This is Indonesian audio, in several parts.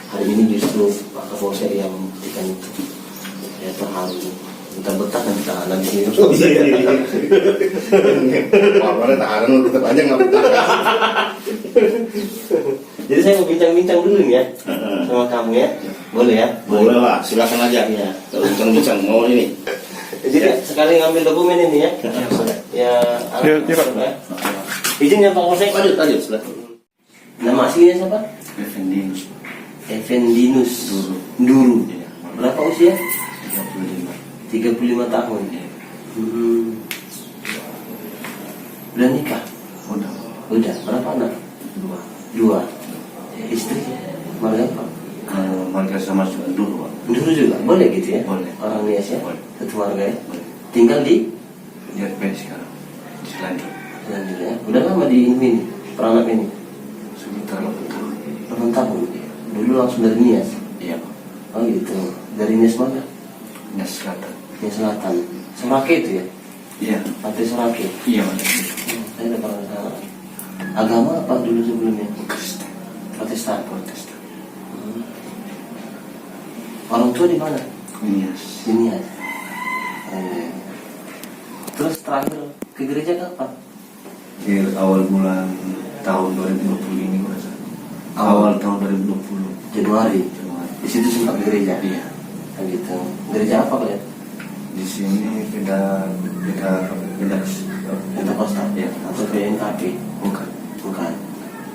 hari ini justru Pak Kapolsek yang memberikan itu. Ya terharu. Bentar-bentar nanti tahanan di sini. Oh iya. Wah, mana tahanan tetap aja nggak betah. Jadi saya mau bincang-bincang dulu nih ya sama kamu ya. Boleh ya? Boleh lah, silakan aja. Ya. Kalau bincang mau ini. Jadi sekali ngambil dokumen ini ya. Ya, Pak. Ya. Izin ya Pak Kapolsek. Lanjut, silakan. Nama aslinya siapa? Effendinus Nduru. Berapa usia? 35 tahun. Udah nikah? Udah. Berapa anak? 2. Istri? Marga apa? Marga sama juga dulu. Nduru juga? Boleh gitu ya? Boleh. Orang Nias ya? Boleh. Satu marga ya? Boleh. Tinggal di? Di RP sekarang. Di Selanjut. Ya. Udah lama di ini, perangkat ini? Sekitar 8 tahun. Dulu langsung dari Nias? Iya. Oh gitu. Dari Nias mana? Nias Selatan. Nias Selatan. Sorake itu ya? Iya. Pantai Sorake? Iya. Saya udah pernah sana. Agama apa dulu sebelumnya? Kristen. Protestan. Orang tua di mana? Nias. Di Nias. Terus terakhir ke gereja kapan? Di awal bulan tahun 2020 ini gue rasa. Awal tahun 2020. Januari. Di situ sempat ke gereja. Iya. Gitu. Gereja apa kalian? Di sini beda Pentakosta. Ya. Atau PNKP? Bukan.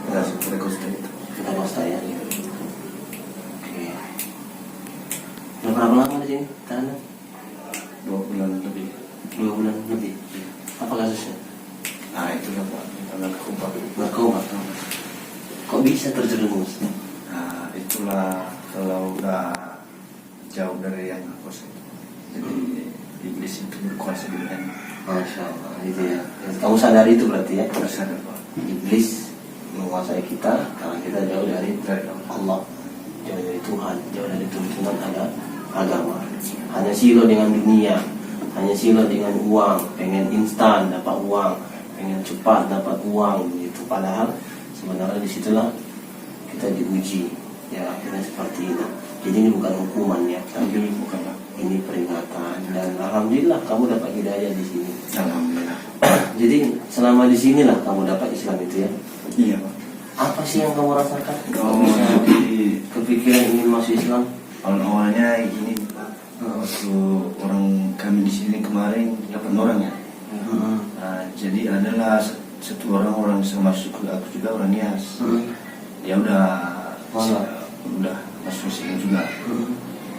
Beda Pentakosta itu. Pentakosta ya. Oke. Udah berapa lama di sini? Tahanan? 2 bulan lebih. 2 bulan lebih. Apa kasusnya? Nah itu lah Pak, narkoba. Narkoba. Kok bisa terjerumus? Nah itulah kalau udah jauh dari yang kuasa. Jadi iblis itu berkuasa di dunia. Masya Allah, gitu ya. Kamu sadar itu berarti ya? Sadar Pak. Iblis menguasai kita karena kita jauh dari Allah, jauh dari Tuhan, jauh dari tuntunan agama. Hanya silo dengan dunia, hanya silo dengan uang, pengen instan dapat uang, pengen cepat dapat uang gitu. Padahal sebenarnya disitulah kita diuji. Ya akhirnya seperti itu. Jadi ini bukan hukuman ya, tapi ini peringatan. Dan alhamdulillah kamu dapat hidayah di sini. Alhamdulillah. Jadi selama di sinilah kamu dapat Islam itu ya. Iya Pak. Apa sih yang kamu rasakan? Oh, Bisa jadi kepikiran ingin masuk Islam? awalnya gini Pak. Waktu orang kami di sini kemarin 8 orang ya. Nah, jadi adalah satu orang yang masuk ke aku juga orang Nias. Ya udah masuk sini juga.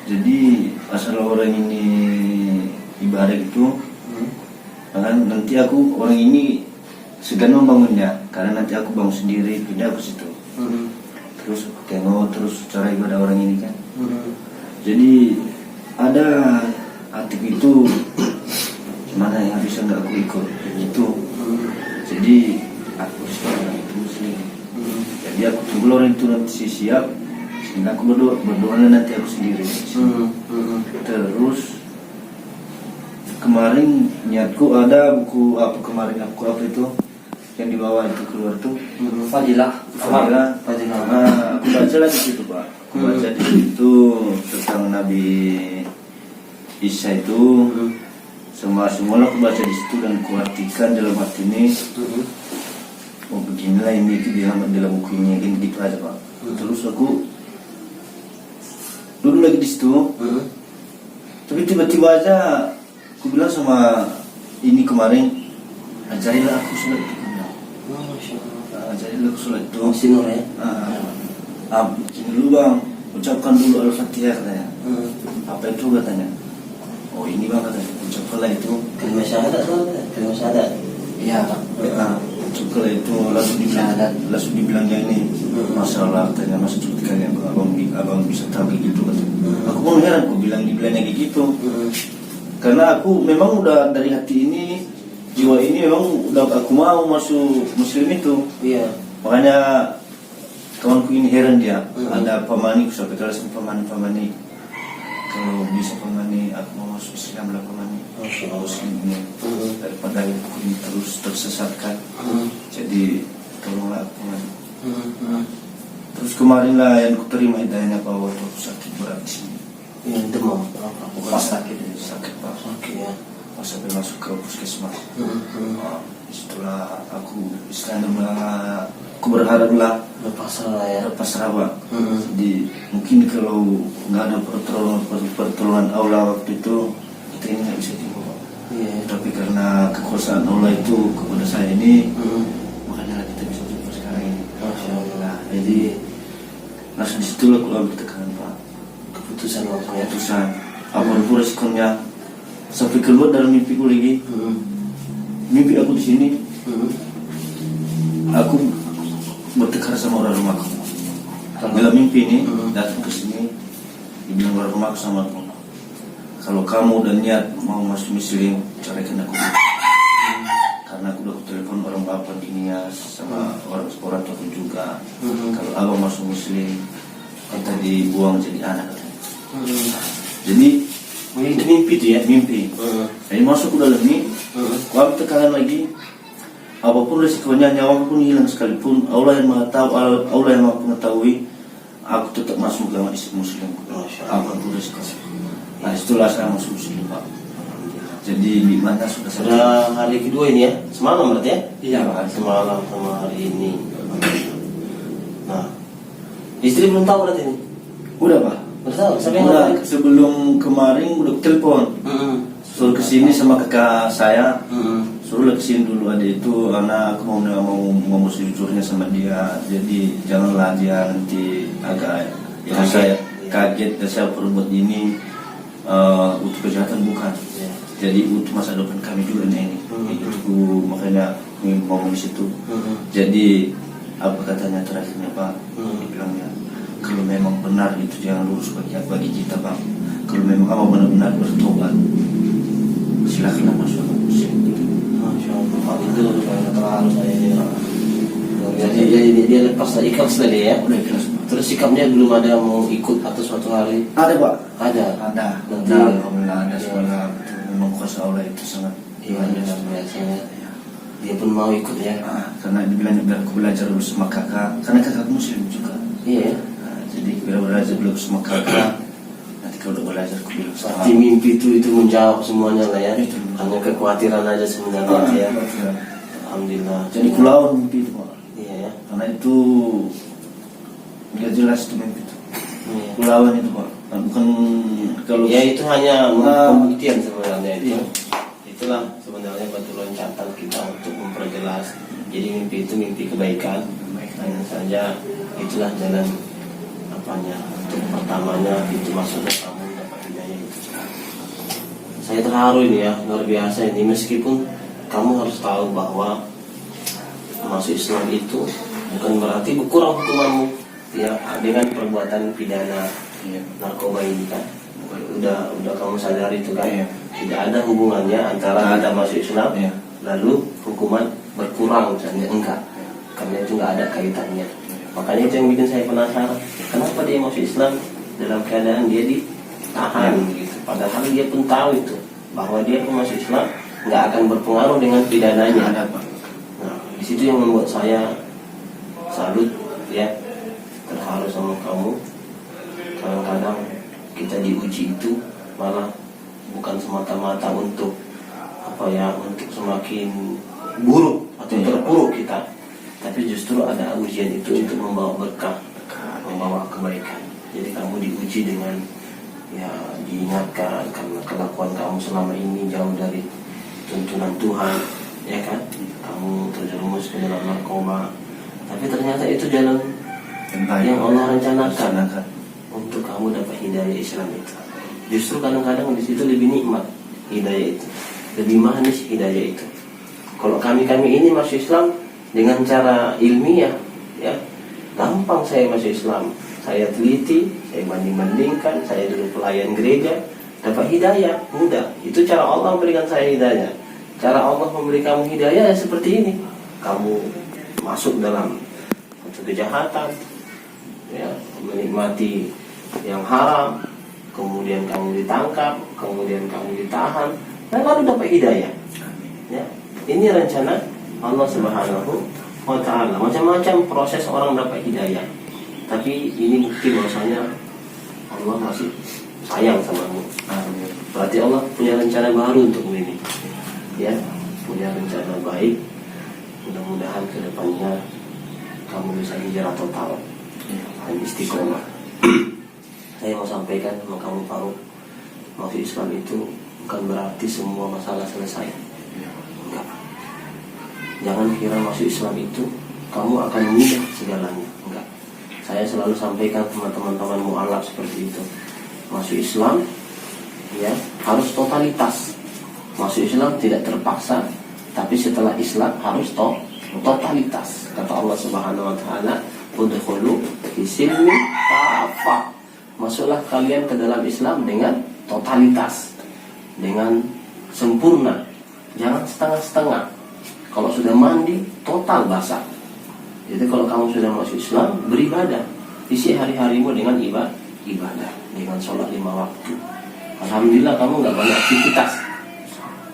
Jadi asal orang ini ibadah gitu, kan nanti aku orang ini segan membangunnya, karena nanti aku bangun sendiri pindah ke situ. Terus aku tengok terus cara ibadah orang ini kan. Jadi ada aktif itu mana yang bisa nggak aku ikut itu. Jadi aku sekarang itu muslim. Jadi aku tunggu orang itu nanti siap. Sehingga aku berdoa nanti aku sendiri. Terus kemarin niatku ada buku apa kemarin aku apa itu yang dibawa itu keluar tuh Fadilah. Nah, aku baca lagi situ Pak. Aku baca di situ tentang Nabi Isa itu. Semua aku baca di situ dan kuartikan dalam hati ini. Oh beginilah ini itu dalam buku ini gitu aja Pak. Terus aku dulu lagi di situ, tapi tiba-tiba aja aku bilang sama ini kemarin, ajarilah aku sholat itu. Ajarilah aku sholat itu. Sinur ya? Begini dulu bang, ucapkan dulu Al-Fatihah katanya. Apa itu katanya? Oh ini bang katanya, ucapkanlah itu. Kalimat syahadat tuh apa? Kalimat syahadat. Iya Pak. Ucapkanlah itu langsung dibilangnya ini. Masalah katanya masa seperti kalian abang bisa tahu kayak gitu katanya. Aku pun heran, aku dibilangnya kayak gitu. Karena aku memang udah dari hati ini, jiwa ini memang udah aku mau masuk muslim itu. Iya. Makanya kawanku ini heran dia. Ada pamani, aku sampai kelas pamani. Kalau bisa pamani, aku mau masuk Islam lah pamani. Muslim ini daripada aku ini terus tersesatkan. Jadi tolonglah aku. Terus kemarin lah yang kuterima hidayahnya Pak waktu aku sakit berat di sini. Yang demam apa? Pas sakit ini. Sakit Pak. Sakit ya. Pas sampai masuk ke puskesmas. Hmm. Setelah aku istilahnya aku berharap lah Lepas lah ya. lepas Pak. Hmm. Jadi mungkin kalau nggak ada pertolongan Allah waktu itu kita ini nggak bisa timbul Pak. Iya. Tapi karena kekuasaan Allah itu kepada saya ini, Hmm. makanya kita bisa jumpa sekarang ini. Masya Allah. Jadi langsung disitulah aku ambil tekanan Pak. Keputusan langsung ya. Keputusan apapun resikonya sampai keluar dalam mimpiku lagi. Hmm. Mimpi aku di sini, Hmm. aku bertekar sama orang rumahku. Kalau- Dalam mimpi ini Hmm. datang ke sini, dibilang orang rumahku sama aku, kalau kamu udah niat mau masuk Muslim, ceraikan aku. Karena aku udah telepon orang bapak di Nias sama orang tua aku juga. Hmm. Kalau abang masuk Muslim, kita dibuang jadi anak katanya. Hmm. Jadi Itu mimpi tuh ya. mimpi. Hmm. Jadi masuk ke dalam ini, Hmm. aku ambil tekanan lagi. Apapun resikonya, nyawa pun hilang sekalipun, Allah yang maha tahu, Allah yang maha mengetahui, aku tetap masuk ke Islam Muslim. Masya Allah. Apapun resiko. Nah itulah saya masuk Muslim Pak. Jadi di mana sudah saya. Sudah hari kedua ini ya. Semalam berarti ya? Iya Pak. Semalam sama hari ini. Nah, istri belum tahu berarti ini. Udah Pak. Udah tahu. Sampai yang Udah ngapain? sebelum kemarin udah telepon, Hmm. suruh kesini sama kakak saya. Hmm. Suruh kesini dulu ada itu karena aku mau ngomong sejujurnya sama dia. Jadi janganlah dia nanti agak ya Kaget. saya kaget dan saya perbuat ini untuk kejahatan bukan. Ya. Jadi untuk masa depan kami juga nih ini. Itu makanya kami ngomong di situ. Hmm. Jadi apa katanya terakhirnya Pak? Hmm. Dia bilangnya kalau memang benar itu jangan lurus bagi kita Pak. Kalau memang kamu benar-benar bertobat, silakanlah masuk ke Muslim. Masya Allah. Itu karena terharu saya dia. Dia lepas tadi ikhlas tadi ya. Udah ikhlas Pak. Terus sikapnya belum ada mau ikut atau suatu hari Ada Pak. ada. Ada. Nanti- Alhamdulillah ada Iya. sekolah. Memang kuasa Allah itu sangat. Iya luar biasa ya. Dia pun mau ikut ya. Karena dibilang biar aku belajar dulu sama kakak. Karena kakak Muslim juga. Iya. Jadi biar belajar dulu sama kakak. Nanti kalau udah belajar aku bilang sama. Berarti mimpi itu menjawab semuanya lah ya. Itu. Hanya kekhawatiran aja sebenarnya ya. Iya. Alhamdulillah. Jadi kulawan mimpi itu Pak. Iya ya. Karena itu nggak jelas itu mimpi itu. Iya. Kulawan itu Pak. Bukan kalau Ya itu hanya Nah. pembuktian sebenarnya itu. Iya. Itulah sebenarnya batu loncatan kita untuk memperjelas. Jadi mimpi itu mimpi kebaikan. Hanya saja itulah jalan apanya untuk pertamanya itu masuknya kamu dapat hidayah itu. Saya terharu ini ya, luar biasa ini. Meskipun kamu harus tahu bahwa masuk Islam itu bukan berarti berkurang hukumanmu ya dengan perbuatan pidana Iya. narkoba ini kan. Udah kamu sadari itu kan. Iya. Tidak ada hubungannya antara kita masuk Islam Iya. lalu hukuman berkurang misalnya enggak. Karena itu nggak ada kaitannya. Makanya itu yang bikin saya penasaran. Kenapa dia masuk Islam dalam keadaan dia ditahan gitu. Padahal dia pun tahu itu bahwa dia pun masuk Islam nggak akan berpengaruh dengan pidananya. Ada Pak. Nah, di situ yang membuat saya salut ya, terharu sama kamu. Kadang-kadang kita diuji itu malah bukan semata-mata untuk apa ya, untuk semakin buruk atau terpuruk kita, tapi justru ada ujian itu untuk membawa berkah, membawa kebaikan. Jadi kamu diuji dengan ya diingatkan karena kelakuan kamu selama ini jauh dari tuntunan Tuhan, ya kan? Kamu terjerumus ke dalam narkoba, tapi ternyata itu jalan yang Allah rencanakan untuk kamu dapat hidayah Islam itu. Justru kadang-kadang di situ lebih nikmat hidayah itu, lebih manis hidayah itu. Kalau kami ini masuk Islam dengan cara ilmiah, ya gampang saya masuk Islam. Saya teliti, saya banding-bandingkan, saya dulu pelayan gereja, dapat hidayah, mudah. Itu cara Allah memberikan saya hidayah. Cara Allah memberi kamu hidayah ya seperti ini. Kamu masuk dalam satu kejahatan, ya, menikmati yang haram, kemudian kamu ditangkap, kemudian kamu ditahan, dan lalu dapat hidayah. Ya, ini rencana Allah Subhanahu wa Ta'ala. Macam-macam proses orang dapat hidayah. Tapi ini bukti bahwasanya Allah masih sayang samamu. Berarti Allah punya rencana baru untukmu ini, ya, punya rencana baik. Mudah-mudahan kedepannya kamu bisa hijrah total dan istiqomah. Saya mau sampaikan sama kamu, Faruk, masuk Islam itu bukan berarti semua masalah selesai. Enggak. Jangan kira masuk Islam itu kamu akan mudah segalanya. Enggak. Saya selalu sampaikan sama teman-teman mu'alaf seperti itu. Masuk Islam, ya, harus totalitas. Masuk Islam tidak terpaksa, tapi setelah Islam harus totalitas. Kata Allah Subhanahu wa taala, "Udkhulu fi silmi kafah." Masuklah kalian ke dalam Islam dengan totalitas, dengan sempurna. Jangan setengah-setengah. Kalau sudah mandi, total basah. Jadi kalau kamu sudah masuk Islam, beribadah, isi hari-harimu dengan ibadah, dengan sholat 5 waktu. Alhamdulillah kamu nggak banyak aktivitas,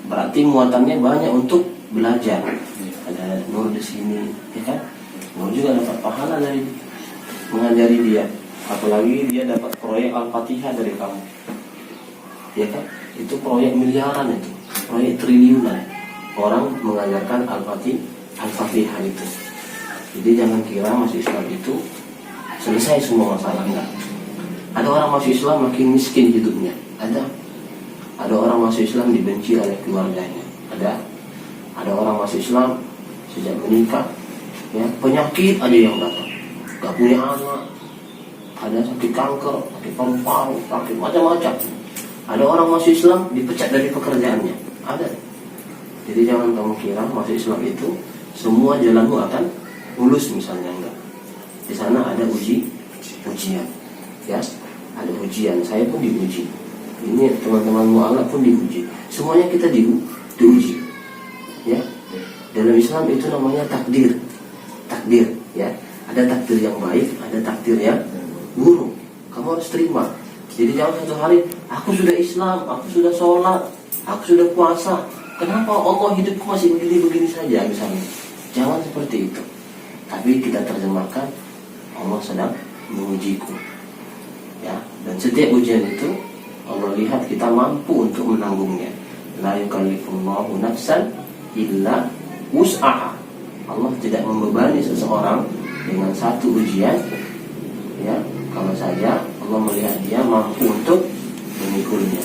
berarti muatannya banyak untuk belajar. Ada Nur di sini, ya kan? Nur juga dapat pahala dari mengajari dia. Apalagi dia dapat proyek Al-Fatihah dari kamu, ya kan? Itu proyek miliaran, itu proyek triliunan. Orang mengajarkan Al-Fatihah itu. Jadi jangan kira masuk Islam itu selesai semua masalah. Enggak. Ada orang masuk Islam makin miskin hidupnya. Ada orang masuk Islam dibenci oleh keluarganya. Ada orang masuk Islam sejak menikah, ya, penyakit aja yang datang. Gak punya anak. Ada sakit kanker, sakit paru-paru, sakit macam-macam. Ada orang masuk Islam dipecat dari pekerjaannya. Ada. Jadi jangan kamu kira masuk Islam itu semua jalanmu akan mulus misalnya. Enggak. Di sana ada ujian, ya, ada ujian. Saya pun diuji. Ini teman-teman mu'alaf pun diuji. Semuanya kita diuji, ya. Dalam Islam itu namanya takdir, ya. Ada takdir yang baik, ada takdir yang buruk. Kamu harus terima. Jadi jangan satu hari aku sudah Islam, aku sudah sholat, aku sudah puasa, kenapa Allah hidupku masih begini-begini saja misalnya. Jangan seperti itu. Tapi kita terjemahkan Allah sedang mengujiku, ya. Dan setiap ujian itu Allah lihat kita mampu untuk menanggungnya. La yukallifullahu nafsan illa wus'aha. Allah tidak membebani seseorang dengan satu ujian, ya, kalau saja Allah melihat dia mampu untuk memikulnya.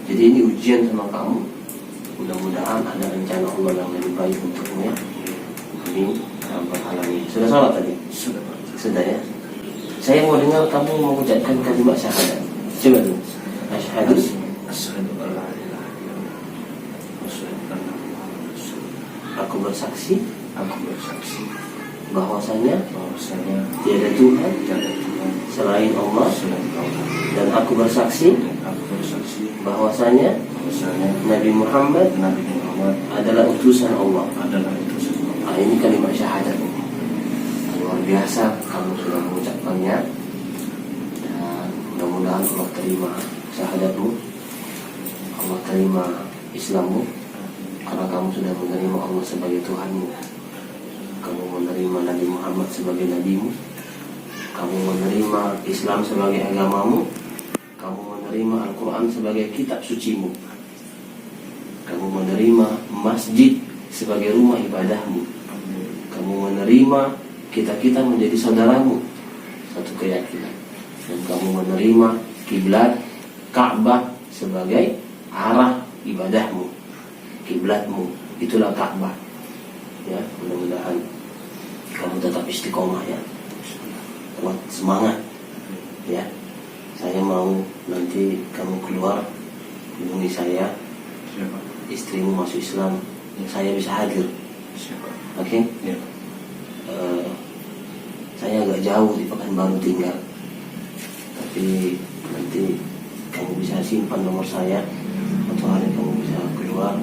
Jadi ini ujian sama kamu. Mudah-mudahan ada rencana Allah yang lebih baik untukmu, ya. Amin. Rabbal alamin. Sudah salat tadi? Sudah, ya. Saya mau dengar kamu mengucapkan kalimat syahadat. Coba dulu. Asyhadu an la ilaha illallah wa asyhadu anna Muhammadan rasulullah. Aku bersaksi bahwasanya tiada Tuhan selain Allah, dan aku bersaksi bahwasanya Nabi Muhammad adalah utusan Allah. Ini kalimat syahadat. Luar biasa kamu sudah mengucapkannya, dan mudah-mudahan Allah terima syahadatmu, Allah terima Islammu, karena kamu sudah menerima Allah sebagai Tuhanmu. Kamu menerima Nabi Muhammad sebagai nabimu, kamu menerima Islam sebagai agamamu, kamu menerima Al-Quran sebagai kitab sucimu, kamu menerima masjid sebagai rumah ibadahmu, kamu menerima kita menjadi saudaramu, satu keyakinan, dan kamu menerima kiblat Ka'bah sebagai arah ibadahmu, kiblatmu, itulah Ka'bah. Ya, mudah-mudahan kamu tetap istiqomah, ya, kuat semangat, ya. Saya mau nanti kamu keluar hubungi saya, istrimu masuk Islam, saya bisa hadir. Oke? Ya. Saya agak jauh di Pekanbaru tinggal, tapi nanti kamu bisa simpan nomor saya, atau hari kamu bisa keluar